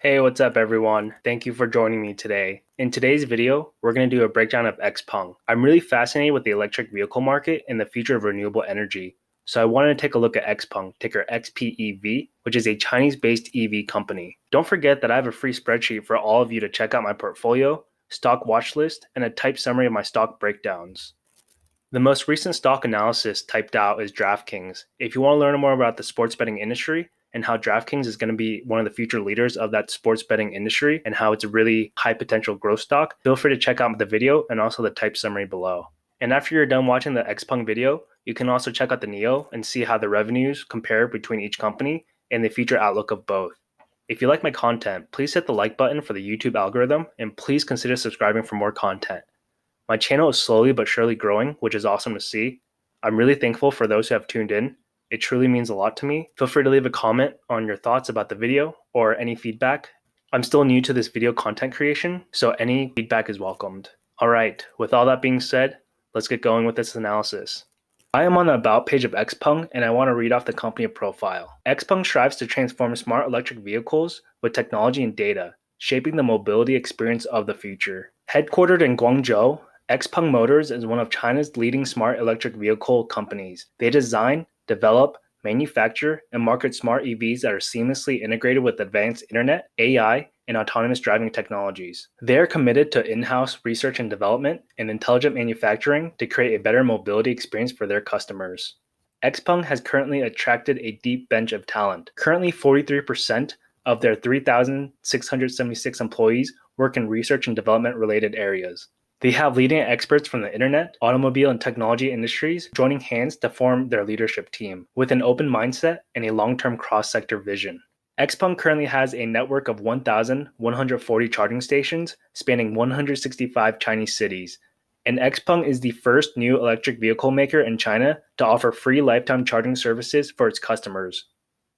Hey, what's up everyone? Thank you for joining me today. In today's video, we're going to do a breakdown of XPeng. I'm really fascinated with the electric vehicle market and the future of renewable energy. So I wanted to take a look at XPeng, ticker XPEV, which is a Chinese-based EV company. Don't forget that I have a free spreadsheet for all of you to check out my portfolio, stock watch list, and a typed summary of my stock breakdowns. The most recent stock analysis typed out is DraftKings. If you want to learn more about the sports betting industry and how DraftKings is going to be one of the future leaders of that sports betting industry and how it's a really high potential growth stock, feel free to check out the video and also the type summary below. And after you're done watching the XPeng video, you can also check out the NEO and see how the revenues compare between each company and the future outlook of both. If you like my content, please hit the like button for the YouTube algorithm and please consider subscribing for more content. My channel is slowly but surely growing, which is awesome to see. I'm really thankful for those who have tuned in. It truly means a lot to me. Feel free to leave a comment on your thoughts about the video or any feedback. I'm still new to this video content creation, so any feedback is welcomed. Alright, with all that being said, let's get going with this analysis. I am on the About page of XPeng and I want to read off the company profile. XPeng strives to transform smart electric vehicles with technology and data, shaping the mobility experience of the future. Headquartered in Guangzhou, XPeng Motors is one of China's leading smart electric vehicle companies. They design, develop, manufacture, and market smart EVs that are seamlessly integrated with advanced internet, AI, and autonomous driving technologies. They are committed to in-house research and development and intelligent manufacturing to create a better mobility experience for their customers. XPeng has currently attracted a deep bench of talent. Currently, 43% of their 3,676 employees work in research and development related areas. They have leading experts from the internet, automobile, and technology industries joining hands to form their leadership team with an open mindset and a long-term cross-sector vision. XPeng currently has a network of 1,140 charging stations spanning 165 Chinese cities, and XPeng is the first new electric vehicle maker in China to offer free lifetime charging services for its customers.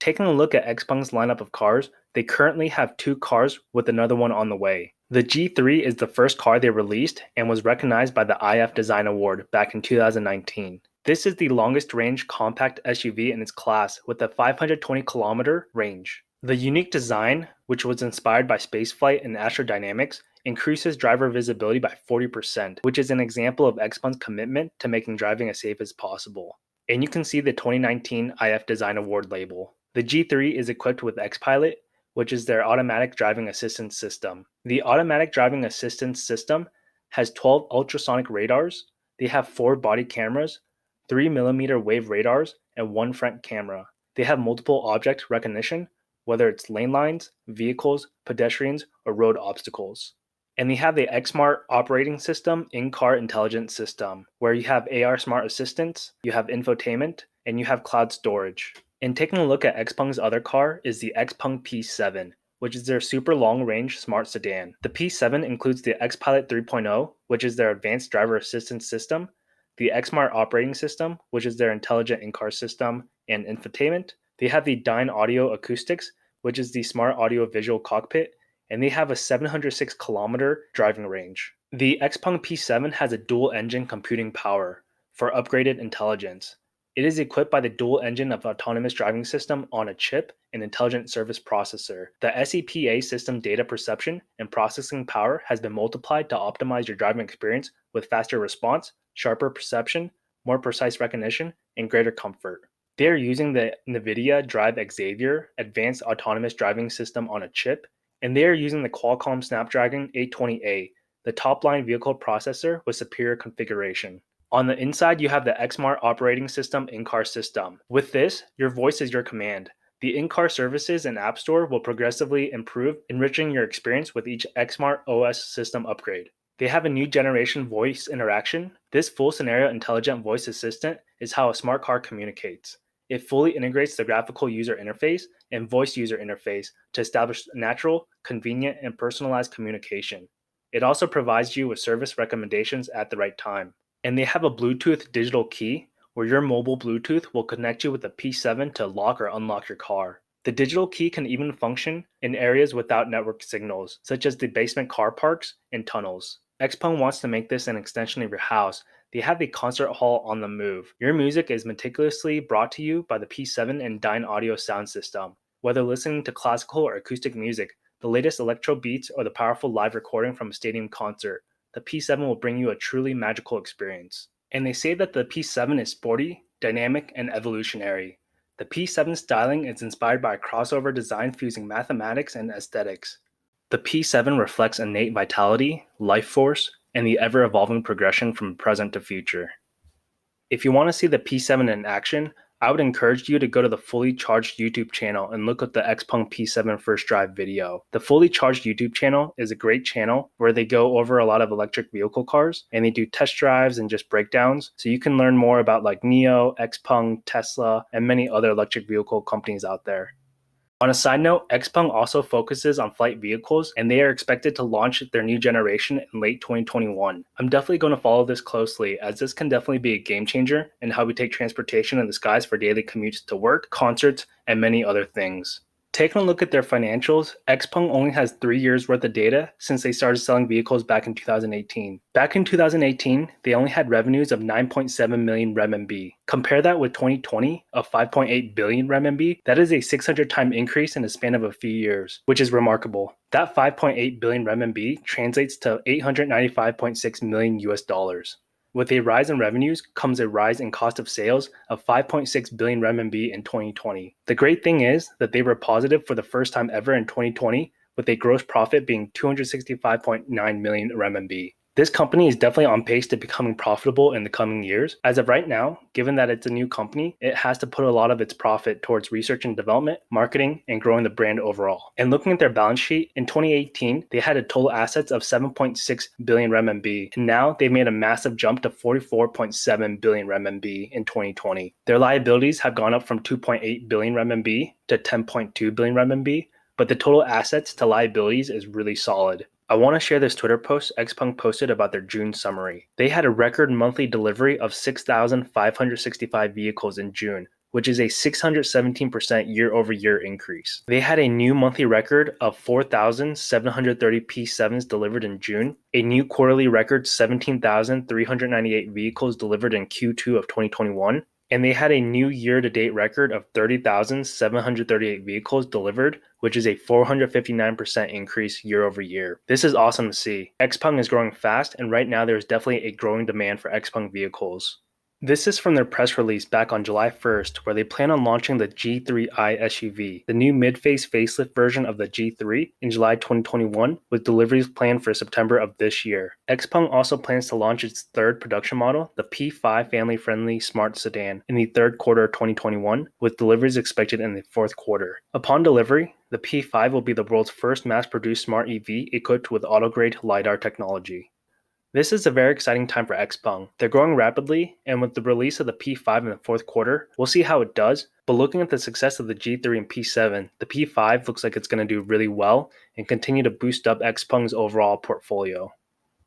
Taking a look at XPeng's lineup of cars, they currently have 2 cars with another one on the way. The G3 is the first car they released and was recognized by the IF Design Award back in 2019. This is the longest range compact SUV in its class with a 520-kilometer range. The unique design, which was inspired by spaceflight and astrodynamics, increases driver visibility by 40%, which is an example of XPeng's commitment to making driving as safe as possible. And you can see the 2019 IF Design Award label. The G3 is equipped with XPilot, which is their automatic driving assistance system. The automatic driving assistance system has 12 ultrasonic radars. They have 4 body cameras, 3mm wave radars, and 1 front camera. They have multiple object recognition, whether it's lane lines, vehicles, pedestrians, or road obstacles. And they have the XSmart operating system in-car intelligence system, where you have AR smart assistants, you have infotainment, and you have cloud storage. And taking a look at XPeng's other car is the XPeng P7, which is their super long-range smart sedan. The P7 includes the XPilot 3.0, which is their advanced driver assistance system, the XSmart operating system, which is their intelligent in-car system and infotainment. They have the Dyne Audio Acoustics, which is the smart audio visual cockpit, and they have a 706-kilometer driving range. The XPeng P7 has a dual-engine computing power for upgraded intelligence. It is equipped by the dual engine of autonomous driving system on a chip and intelligent service processor. The SEPA system data perception and processing power has been multiplied to optimize your driving experience with faster response, sharper perception, more precise recognition, and greater comfort. They are using the NVIDIA Drive Xavier advanced autonomous driving system on a chip, and they are using the Qualcomm Snapdragon 820A, the top-line vehicle processor with superior configuration. On the inside, you have the XSmart operating system in-car system. With this, your voice is your command. The in-car services and App Store will progressively improve, enriching your experience with each XSmart OS system upgrade. They have a new generation voice interaction. This full scenario intelligent voice assistant is how a smart car communicates. It fully integrates the graphical user interface and voice user interface to establish natural, convenient, and personalized communication. It also provides you with service recommendations at the right time. And they have a Bluetooth digital key where your mobile Bluetooth will connect you with the P7 to lock or unlock your car. The digital key can even function in areas without network signals, such as the basement car parks and tunnels. XPeng wants to make this an extension of your house. They have the concert hall on the move. Your music is meticulously brought to you by the P7 and Dyne Audio sound system. Whether listening to classical or acoustic music, the latest electro beats, or the powerful live recording from a stadium concert, the P7 will bring you a truly magical experience. And they say that the P7 is sporty, dynamic, and evolutionary. The P7 styling is inspired by a crossover design fusing mathematics and aesthetics. The P7 reflects innate vitality, life force, and the ever-evolving progression from present to future. If you want to see the P7 in action, I would encourage you to go to the Fully Charged YouTube channel and look at the XPeng P7 First Drive video. The Fully Charged YouTube channel is a great channel where they go over a lot of electric vehicle cars and they do test drives and just breakdowns, so you can learn more about like NIO, XPeng, Tesla, and many other electric vehicle companies out there. On a side note, XPeng also focuses on flight vehicles, and they are expected to launch their new generation in late 2021. I'm definitely going to follow this closely, as this can definitely be a game changer in how we take transportation in the skies for daily commutes to work, concerts, and many other things. Taking a look at their financials, XPeng only has 3 years worth of data since they started selling vehicles back in 2018. Back in 2018, they only had revenues of 9.7 million renminbi. Compare that with 2020 of 5.8 billion renminbi. That is a 600-time increase in a span of a few years, which is remarkable. That 5.8 billion renminbi translates to 895.6 million US dollars. With a rise in revenues comes a rise in cost of sales of 5.6 billion renminbi in 2020. The great thing is that they were positive for the first time ever in 2020, with a gross profit being 265.9 million renminbi. This company is definitely on pace to becoming profitable in the coming years. As of right now, given that it's a new company, it has to put a lot of its profit towards research and development, marketing, and growing the brand overall. And looking at their balance sheet, in 2018, they had a total assets of 7.6 billion renminbi, and now they've made a massive jump to 44.7 billion renminbi in 2020. Their liabilities have gone up from 2.8 billion renminbi to 10.2 billion renminbi, but the total assets to liabilities is really solid. I want to share this Twitter post XPeng posted about their June summary. They had a record monthly delivery of 6,565 vehicles in June, which is a 617% year-over-year increase. They had a new monthly record of 4,730 P7s delivered in June, a new quarterly record 17,398 vehicles delivered in Q2 of 2021, and they had a new year-to-date record of 30,738 vehicles delivered, which is a 459% increase year-over-year. This is awesome to see. XPeng is growing fast, and right now there is definitely a growing demand for XPeng vehicles. This is from their press release back on July 1st, where they plan on launching the G3i SUV, the new mid-face facelift version of the G3, in July 2021, with deliveries planned for September of this year. XPeng also plans to launch its third production model, the P5 family-friendly smart sedan, in the third quarter of 2021, with deliveries expected in the fourth quarter. Upon delivery, the P5 will be the world's first mass-produced smart EV equipped with auto-grade LiDAR technology. This is a very exciting time for XPeng. They're growing rapidly, and with the release of the P5 in the fourth quarter, we'll see how it does, but looking at the success of the G3 and P7, the P5 looks like it's going to do really well and continue to boost up XPeng's overall portfolio.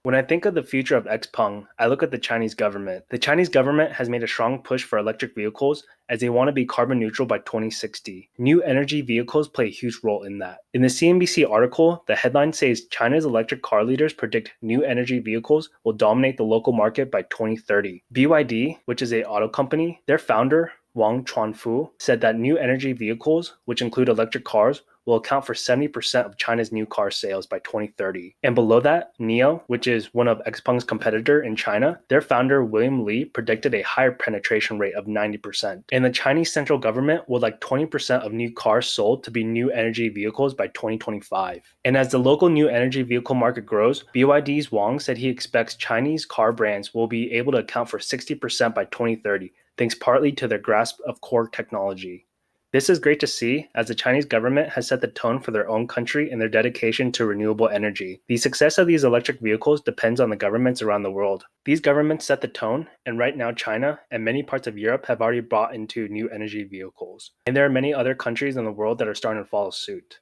When I think of the future of XPeng, I look at the Chinese government. The Chinese government has made a strong push for electric vehicles as they want to be carbon neutral by 2060. New energy vehicles play a huge role in that. In the CNBC article, the headline says China's electric car leaders predict new energy vehicles will dominate the local market by 2030. BYD, which is an auto company, their founder, Wang Chuanfu, said that new energy vehicles, which include electric cars, will account for 70% of China's new car sales by 2030. And below that, NIO, which is one of XPeng's competitor in China, their founder William Li predicted a higher penetration rate of 90%. And the Chinese central government would like 20% of new cars sold to be new energy vehicles by 2025. And as the local new energy vehicle market grows, BYD's Wang said he expects Chinese car brands will be able to account for 60% by 2030, thanks partly to their grasp of core technology. This is great to see, as the Chinese government has set the tone for their own country in their dedication to renewable energy. The success of these electric vehicles depends on the governments around the world. These governments set the tone, and right now China and many parts of Europe have already brought into new energy vehicles. And there are many other countries in the world that are starting to follow suit.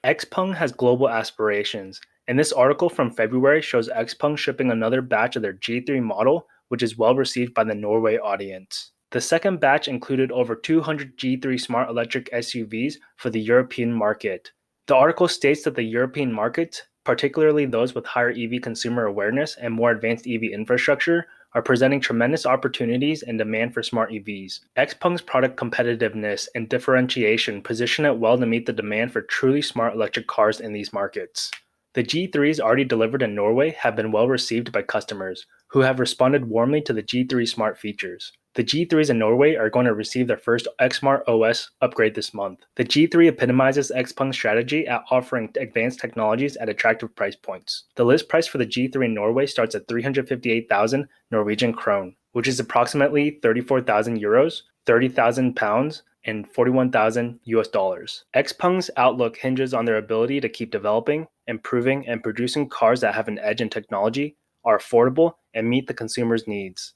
XPeng has global aspirations, and this article from February shows XPeng shipping another batch of their G3 model, which is well received by the Norway audience. The second batch included over 200 G3 smart electric SUVs for the European market. The article states that the European markets, particularly those with higher EV consumer awareness and more advanced EV infrastructure, are presenting tremendous opportunities and demand for smart EVs. XPeng's product competitiveness and differentiation position it well to meet the demand for truly smart electric cars in these markets. The G3s already delivered in Norway have been well received by customers, who have responded warmly to the G3 smart features. The G3s in Norway are going to receive their first XSmart OS upgrade this month. The G3 epitomizes XPeng's strategy at offering advanced technologies at attractive price points. The list price for the G3 in Norway starts at 358,000 Norwegian krone, which is approximately 34,000 euros, 30,000 pounds, and 41,000 US dollars. XPeng's outlook hinges on their ability to keep developing, improving, and producing cars that have an edge in technology, are affordable, and meet the consumer's needs.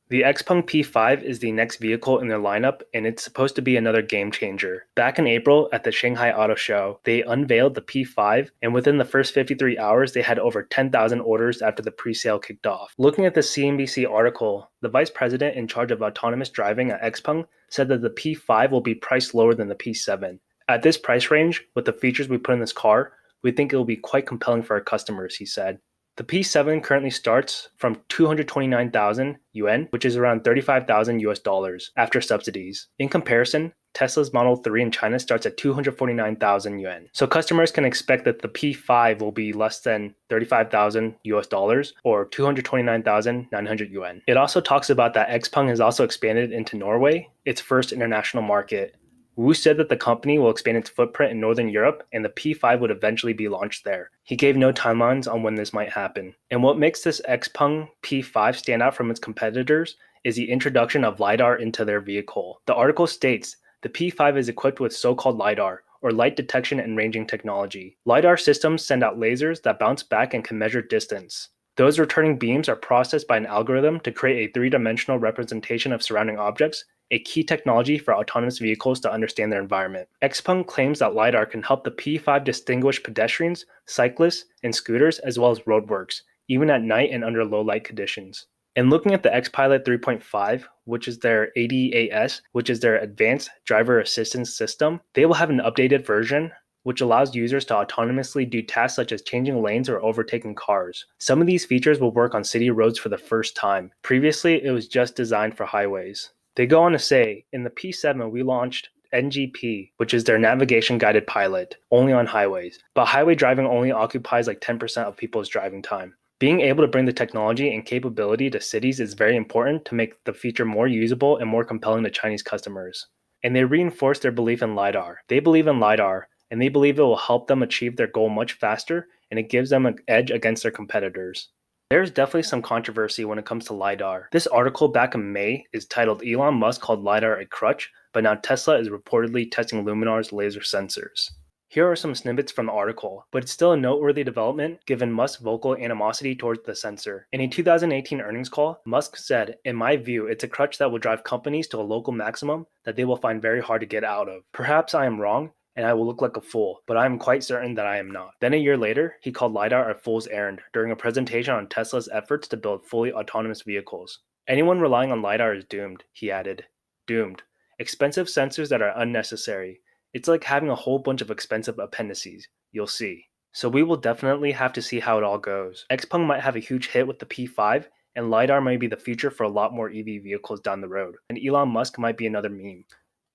The XPeng P5 is the next vehicle in their lineup, and it's supposed to be another game changer. Back in April at the Shanghai Auto Show, they unveiled the P5, and within the first 53 hours, they had over 10,000 orders after the pre-sale kicked off. Looking at the CNBC article, the vice president in charge of autonomous driving at XPeng said that the P5 will be priced lower than the P7. At this price range, with the features we put in this car, we think it will be quite compelling for our customers, he said. The P7 currently starts from 229,000 yuan, which is around 35,000 US dollars after subsidies. In comparison, Tesla's Model 3 in China starts at 249,000 yuan. So customers can expect that the P5 will be less than 35,000 US dollars or 229,900 yuan. It also talks about that XPeng has also expanded into Norway, its first international market. Wu said that the company will expand its footprint in Northern Europe and the P5 would eventually be launched there. He gave no timelines on when this might happen. And what makes this XPeng P5 stand out from its competitors is the introduction of LiDAR into their vehicle. The article states the P5 is equipped with so-called LiDAR, or light detection and ranging technology. LiDAR systems send out lasers that bounce back and can measure distance. Those returning beams are processed by an algorithm to create a three-dimensional representation of surrounding objects, a key technology for autonomous vehicles to understand their environment. XPeng claims that LiDAR can help the P5 distinguish pedestrians, cyclists, and scooters as well as roadworks, even at night and under low light conditions. And looking at the XPilot 3.5, which is their ADAS, which is their advanced driver assistance system, they will have an updated version which allows users to autonomously do tasks such as changing lanes or overtaking cars. Some of these features will work on city roads for the first time. Previously, it was just designed for highways. They go on to say, in the P7, we launched NGP, which is their navigation guided pilot, only on highways. But highway driving only occupies like 10% of people's driving time. Being able to bring the technology and capability to cities is very important to make the feature more usable and more compelling to Chinese customers. And they reinforce their belief in LiDAR. They believe in LiDAR, and they believe it will help them achieve their goal much faster, and it gives them an edge against their competitors. There's definitely some controversy when it comes to LiDAR. This article back in May is titled Elon Musk called LiDAR a crutch, but now Tesla is reportedly testing Luminar's laser sensors. Here are some snippets from the article, but it's still a noteworthy development given Musk's vocal animosity towards the sensor. In a 2018 earnings call, Musk said, "In my view, it's a crutch that will drive companies to a local maximum that they will find very hard to get out of. Perhaps I am wrong, and I will look like a fool, but I am quite certain that I am not." Then a year later, he called LiDAR a fool's errand during a presentation on Tesla's efforts to build fully autonomous vehicles. "Anyone relying on LiDAR is doomed," he added. Doomed. Expensive sensors that are unnecessary. It's like having a whole bunch of expensive appendices. You'll see. So we will definitely have to see how it all goes. XPeng might have a huge hit with the P5, and LiDAR may be the future for a lot more EV vehicles down the road, and Elon Musk might be another meme.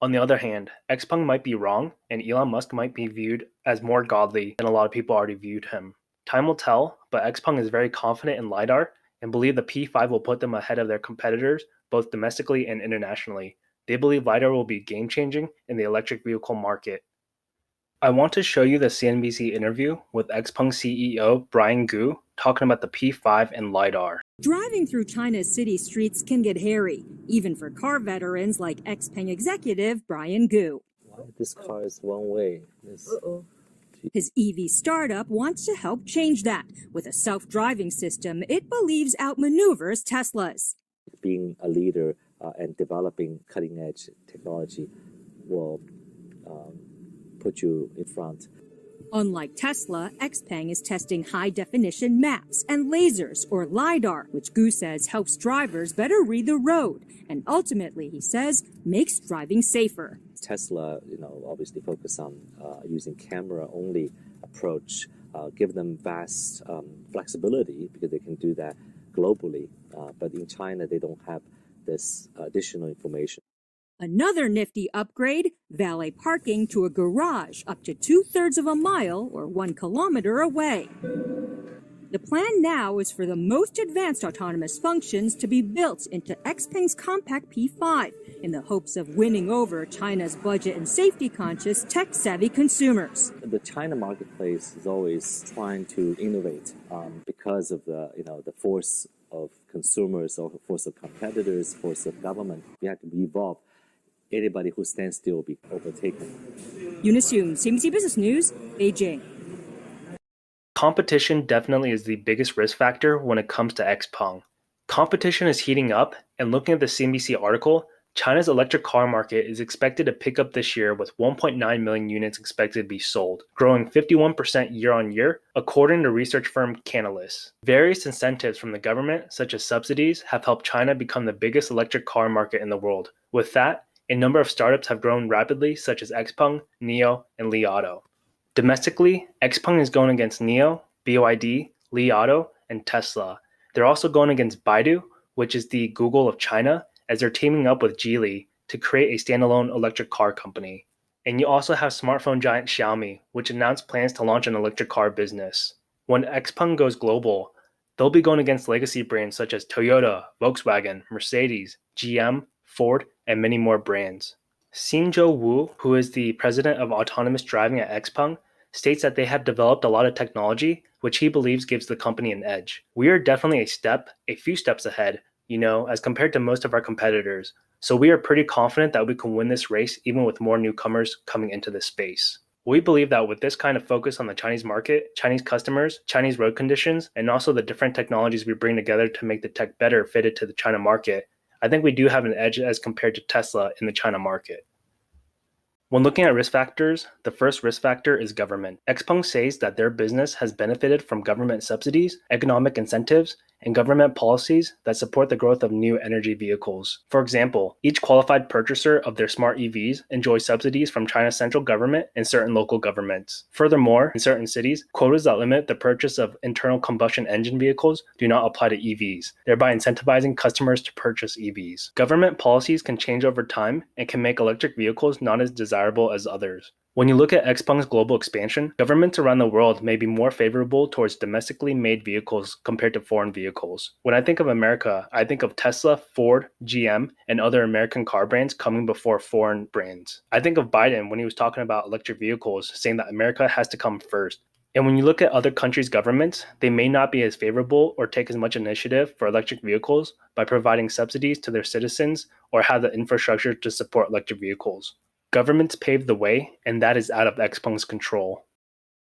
On the other hand, XPeng might be wrong, and Elon Musk might be viewed as more godly than a lot of people already viewed him. Time will tell, but XPeng is very confident in LiDAR and believe the P5 will put them ahead of their competitors, both domestically and internationally. They believe LiDAR will be game-changing in the electric vehicle market. I want to show you the CNBC interview with XPeng CEO Brian Gu talking about the P5 and LiDAR. Driving through China's city streets can get hairy, even for car veterans like XPeng executive Brian Gu. This car is one way. His EV startup wants to help change that. With a self-driving system, it believes outmaneuvers Tesla's. Being a leader and developing cutting-edge technology will put you in front. Unlike Tesla, XPeng is testing high-definition maps and lasers, or LiDAR, which Gu says helps drivers better read the road, and ultimately, he says, makes driving safer. Tesla, obviously focus on using camera-only approach, give them vast flexibility because they can do that globally But in China, they don't have this additional information. Another nifty upgrade, valet parking to a garage up to 2/3 of a mile or 1 kilometer away. The plan now is for the most advanced autonomous functions to be built into XPeng's compact P5 in the hopes of winning over China's budget and safety-conscious, tech-savvy consumers. The China marketplace is always trying to innovate because of the force of consumers or force of competitors, force of government. We have to evolve. Anybody who stands still will be overtaken. Eunice Yoon, CNBC Business News, Beijing. Competition definitely is the biggest risk factor when it comes to XPeng. Competition is heating up, and looking at the CNBC article, China's electric car market is expected to pick up this year with 1.9 million units expected to be sold, growing 51% year on year, according to research firm Canalys. Various incentives from the government, such as subsidies, have helped China become the biggest electric car market in the world. With that, a number of startups have grown rapidly, such as XPeng, NIO, and Li Auto. Domestically, XPeng is going against NIO, BYD, Li Auto, and Tesla. They're also going against Baidu, which is the Google of China, as they're teaming up with Geely to create a standalone electric car company. And you also have smartphone giant Xiaomi, which announced plans to launch an electric car business. When XPeng goes global, they'll be going against legacy brands such as Toyota, Volkswagen, Mercedes, GM, Ford, and many more brands. Xinzhou Wu, who is the president of autonomous driving at XPeng, states that they have developed a lot of technology, which he believes gives the company an edge. We are definitely a few steps ahead, as compared to most of our competitors. So we are pretty confident that we can win this race even with more newcomers coming into this space. We believe that with this kind of focus on the Chinese market, Chinese customers, Chinese road conditions, and also the different technologies we bring together to make the tech better fitted to the China market, I think we do have an edge as compared to Tesla in the China market. When looking at risk factors, the first risk factor is government. XPeng says that their business has benefited from government subsidies, economic incentives, and government policies that support the growth of new energy vehicles. For example, each qualified purchaser of their smart EVs enjoys subsidies from China's central government and certain local governments. Furthermore, in certain cities, quotas that limit the purchase of internal combustion engine vehicles do not apply to EVs, thereby incentivizing customers to purchase EVs. Government policies can change over time and can make electric vehicles not as desirable as others. When you look at XPeng's global expansion, governments around the world may be more favorable towards domestically made vehicles compared to foreign vehicles. When I think of America, I think of Tesla, Ford, GM, and other American car brands coming before foreign brands. I think of Biden when he was talking about electric vehicles, saying that America has to come first. And when you look at other countries' governments, they may not be as favorable or take as much initiative for electric vehicles by providing subsidies to their citizens or have the infrastructure to support electric vehicles. Governments paved the way, and that is out of XPeng's control.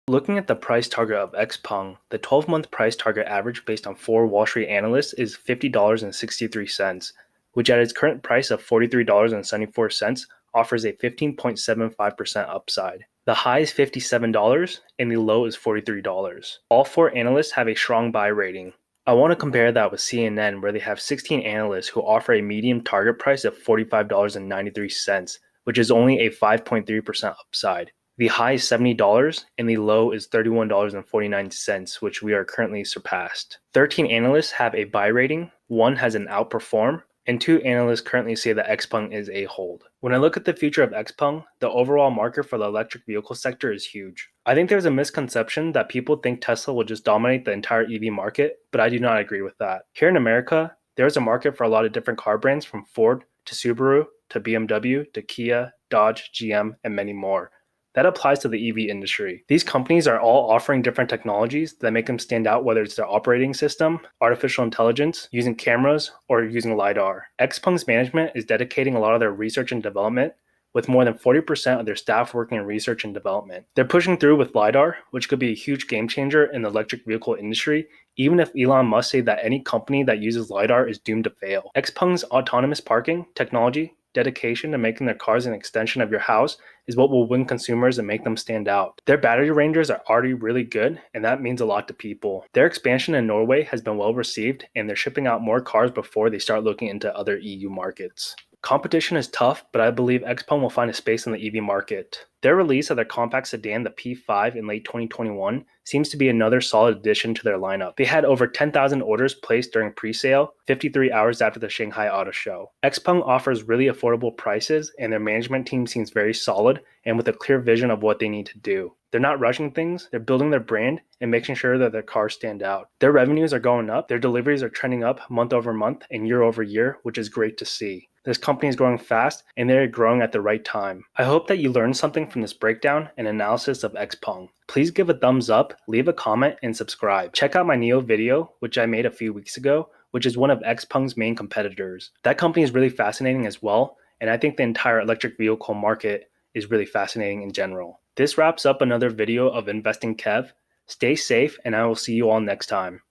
Looking at the price target of XPeng, the 12-month price target average based on 4 Wall Street analysts is $50.63, which at its current price of $43.74 offers a 15.75% upside. The high is $57 and the low is $43. All 4 analysts have a strong buy rating. I want to compare that with CNN, where they have 16 analysts who offer a medium target price of $45.93, which is only a 5.3% upside. The high is $70 and the low is $31.49, which we are currently surpassed. 13 analysts have a buy rating, 1 has an outperform, and 2 analysts currently say that XPeng is a hold. When I look at the future of XPeng, the overall market for the electric vehicle sector is huge. I think there's a misconception that people think Tesla will just dominate the entire EV market, but I do not agree with that. Here in America, there's a market for a lot of different car brands from Ford to Subaru to BMW to Kia, Dodge, GM, and many more. That applies to the EV industry. These companies are all offering different technologies that make them stand out, whether it's their operating system, artificial intelligence, using cameras, or using LiDAR. XPeng's management is dedicating a lot of their research and development, with more than 40% of their staff working in research and development. They're pushing through with LiDAR, which could be a huge game changer in the electric vehicle industry, even if Elon Musk said that any company that uses LiDAR is doomed to fail. XPeng's autonomous parking technology, dedication to making their cars an extension of your house is what will win consumers and make them stand out. Their battery ranges are already really good, and that means a lot to people. Their expansion in Norway has been well received, and they're shipping out more cars before they start looking into other EU markets. Competition is tough, but I believe XPeng will find a space in the EV market. Their release of their compact sedan, the P5, in late 2021 seems to be another solid addition to their lineup. They had over 10,000 orders placed during pre-sale, 53 hours after the Shanghai Auto Show. XPeng offers really affordable prices, and their management team seems very solid and with a clear vision of what they need to do. They're not rushing things, they're building their brand and making sure that their cars stand out. Their revenues are going up, their deliveries are trending up month over month and year over year, which is great to see. This company is growing fast and they're growing at the right time. I hope that you learned something from this breakdown and analysis of XPeng. Please give a thumbs up, leave a comment, and subscribe. Check out my NIO video, which I made a few weeks ago, which is one of XPeng's main competitors. That company is really fascinating as well, and I think the entire electric vehicle market is really fascinating in general. This wraps up another video of Investing Kev. Stay safe, and I will see you all next time.